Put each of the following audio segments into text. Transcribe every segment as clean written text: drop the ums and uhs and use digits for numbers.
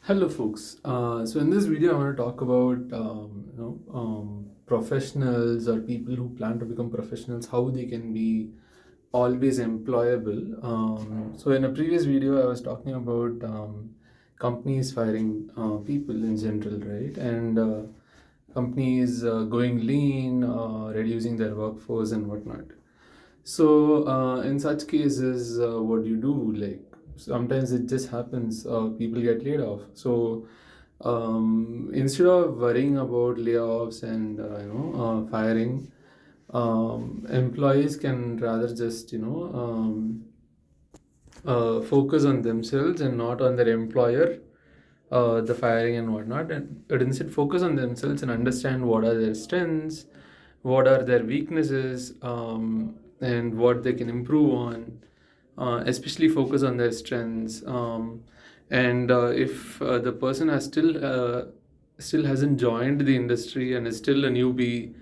Hello, folks. So in this video, I want to talk about professionals or people who plan to become professionals, how they can be always employable. So in a previous video, I was talking about companies firing people in general, right? And companies going lean, reducing their workforce and whatnot. So, in such cases, what do you do? Like, sometimes it just happens, people get laid off. So, instead of worrying about layoffs and firing, employees can rather just focus on themselves and not on their employer, the firing and whatnot, and instead focus on themselves and understand what are their strengths, what are their weaknesses, and what they can improve on. Especially focus on their strengths. And if the person has still hasn't joined the industry and is still a newbie,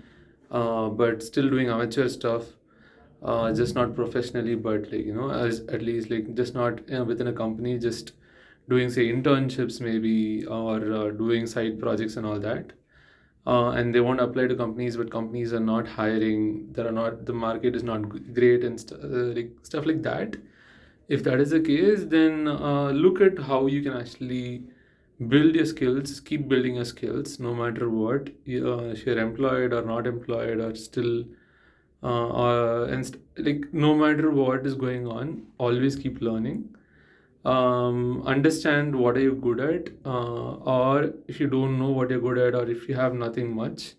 but still doing amateur stuff, just not professionally, but as at least like just not within a company, just doing say internships maybe, or doing side projects and all that. And they want to apply to companies, but companies are not hiring. There are not the market is not great and like stuff like that. If that is the case, then look at how you can actually build your skills, keep building your skills no matter what, if you're employed or not employed or still like no matter what is going on, always keep learning. Understand what are you good at, or if you don't know what you're good at, or if you have nothing much,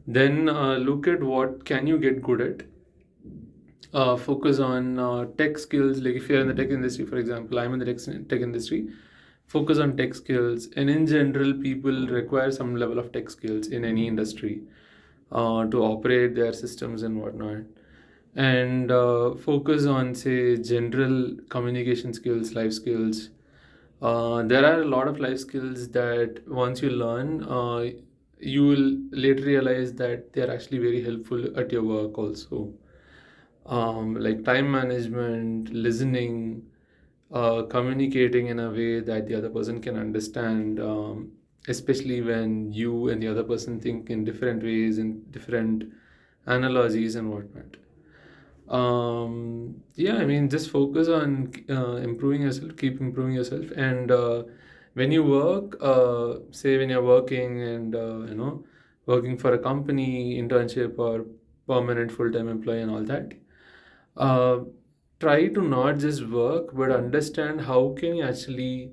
then look at what can you get good at. Focus on tech skills. Like if you're in the tech industry, for example, I'm in the tech industry. Focus on tech skills, and in general, people require some level of tech skills in any industry to operate their systems and whatnot. And focus on say general communication skills, life skills. There are a lot of life skills that once you learn, you will later realize that they are actually very helpful at your work also. Like time management, listening, communicating in a way that the other person can understand, especially when you and the other person think in different ways, in different analogies and whatnot. Yeah, I mean, just focus on improving yourself, keep improving yourself. And when you work, say when you're working and, working for a company, internship, or permanent full-time employee and all that, uh, try to not just work but understand how can you actually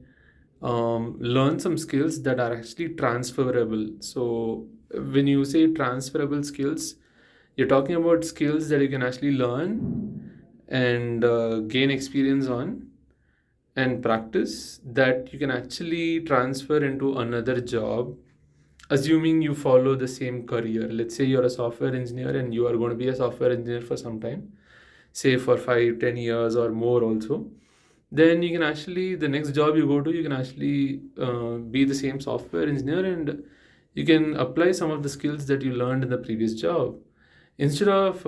learn some skills that are actually transferable. So when you say transferable skills, you're talking about skills that you can actually learn and gain experience on and practice, that you can actually transfer into another job, assuming you follow the same career. Let's say you're a software engineer and you are going to be a software engineer for some time, say for 5 10 years or more also. Then you can actually, the next job you go to, you can actually be the same software engineer, and you can apply some of the skills that you learned in the previous job. Instead of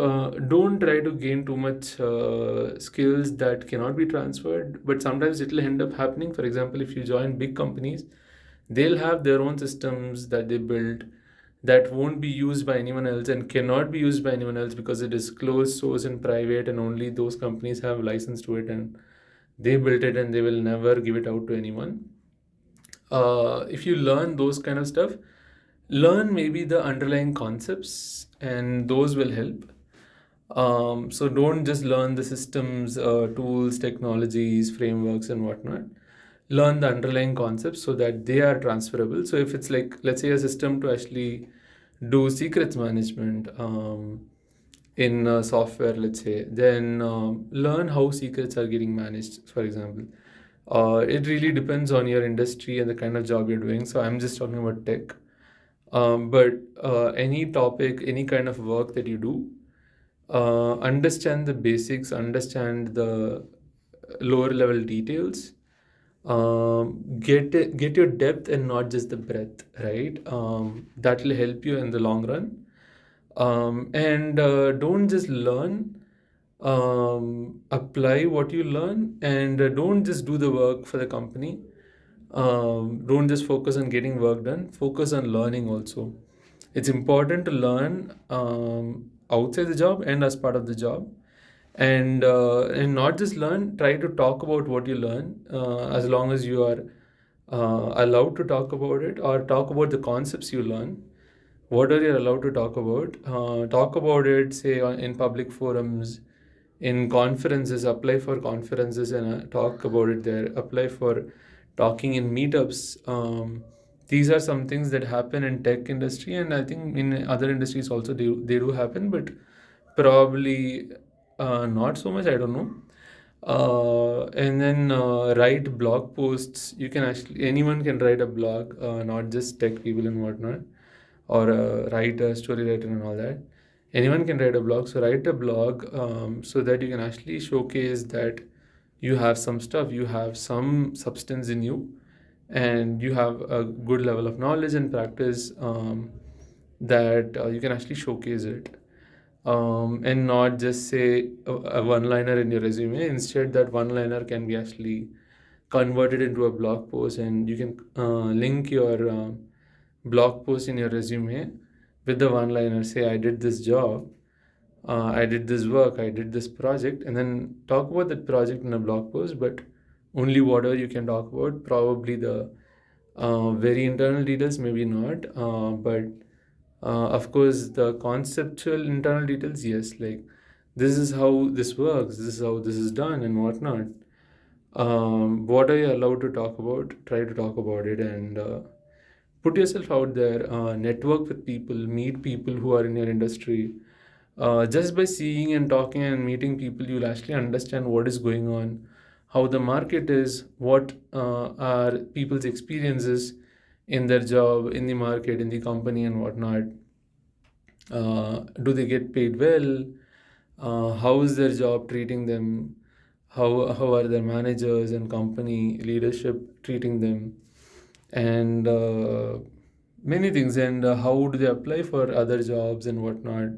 don't try to gain too much skills that cannot be transferred, but sometimes it will end up happening. For example, if you join big companies, they'll have their own systems that they build that won't be used by anyone else and cannot be used by anyone else because it is closed source and private, and only those companies have license to it, and they built it and they will never give it out to anyone. If you learn those kind of stuff, learn maybe the underlying concepts, and those will help. So don't just learn the systems, tools, technologies, frameworks, and whatnot. Learn the underlying concepts so that they are transferable. So if it's like, let's say, a system to actually do secrets management in software, let's say, then learn how secrets are getting managed, for example. It really depends on your industry and the kind of job you're doing. So I'm just talking about tech. But any topic, any kind of work that you do, understand the basics, understand the lower level details. Get your depth and not just the breadth, right? That will help you in the long run. And don't just learn, apply what you learn, and don't just do the work for the company. Don't just focus on getting work done, focus on learning also. It's important to learn outside the job and as part of the job, and not just learn. Try to talk about what you learn, as long as you are allowed to talk about it, or talk about the concepts you learn. What are you allowed to talk about? Talk about it, say in public forums, in conferences. Apply for conferences and talk about it there. Apply for talking in meetups. These are some things that happen in tech industry, and I think in other industries also they do happen, but probably not so much. I don't know. And then write blog posts. You can actually, anyone can write a blog, not just tech people and whatnot, or write a story writer and all that. Anyone can write a blog. So write a blog, so that you can actually showcase that you have some stuff, you have some substance in you, and you have a good level of knowledge and practice, that you can actually showcase it, and not just say a one liner in your resume. Instead, that one liner can be actually converted into a blog post, and you can link your blog post in your resume with the one liner. Say, I did this job, I did this work, I did this project, and then talk about that project in a blog post, but only whatever you can talk about. Probably the very internal details, maybe not, but of course, the conceptual internal details, yes, like this is how this works, this is how this is done, and whatnot. What are you allowed to talk about? Try to talk about it, and put yourself out there, network with people, meet people who are in your industry. Just by seeing and talking and meeting people, you'll actually understand what is going on, how the market is, what are people's experiences in their job, in the market, in the company, and whatnot. Do they get paid well? How is their job treating them? How are their managers and company leadership treating them? And many things. And how do they apply for other jobs and whatnot?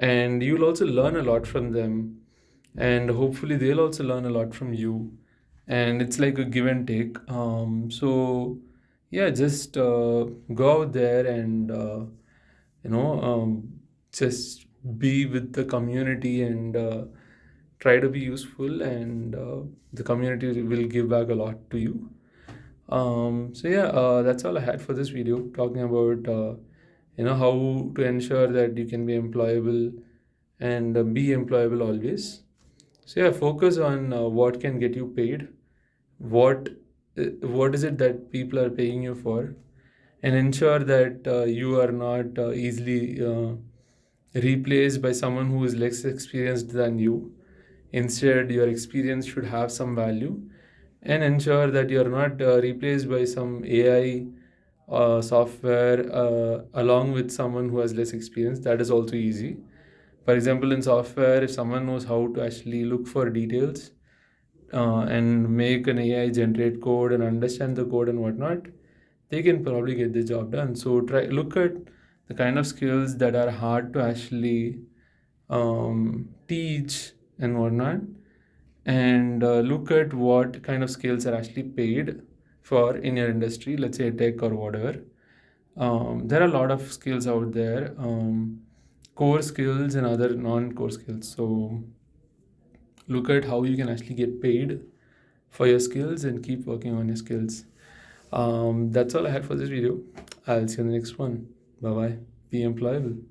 And you'll also learn a lot from them, and hopefully they'll also learn a lot from you, and it's like a give and take. So yeah, just go out there and you know just be with the community, and try to be useful, and the community will give back a lot to you. So yeah, that's all I had for this video, talking about how to ensure that you can be employable, and be employable always. So yeah, focus on what can get you paid, what what is it that people are paying you for, and ensure that you are not easily replaced by someone who is less experienced than you. Instead, your experience should have some value, and ensure that you are not replaced by some AI software along with someone who has less experience. That is also easy. For example, in software, if someone knows how to actually look for details and make an AI generate code and understand the code and whatnot, they can probably get the job done. So try look at the kind of skills that are hard to actually teach and whatnot, and look at what kind of skills are actually paid for in your industry, let's say tech or whatever. There are a lot of skills out there, core skills and other non-core skills. So look at how you can actually get paid for your skills and keep working on your skills. That's all I had for this video. I'll see you in the next one. Bye bye. Be employable.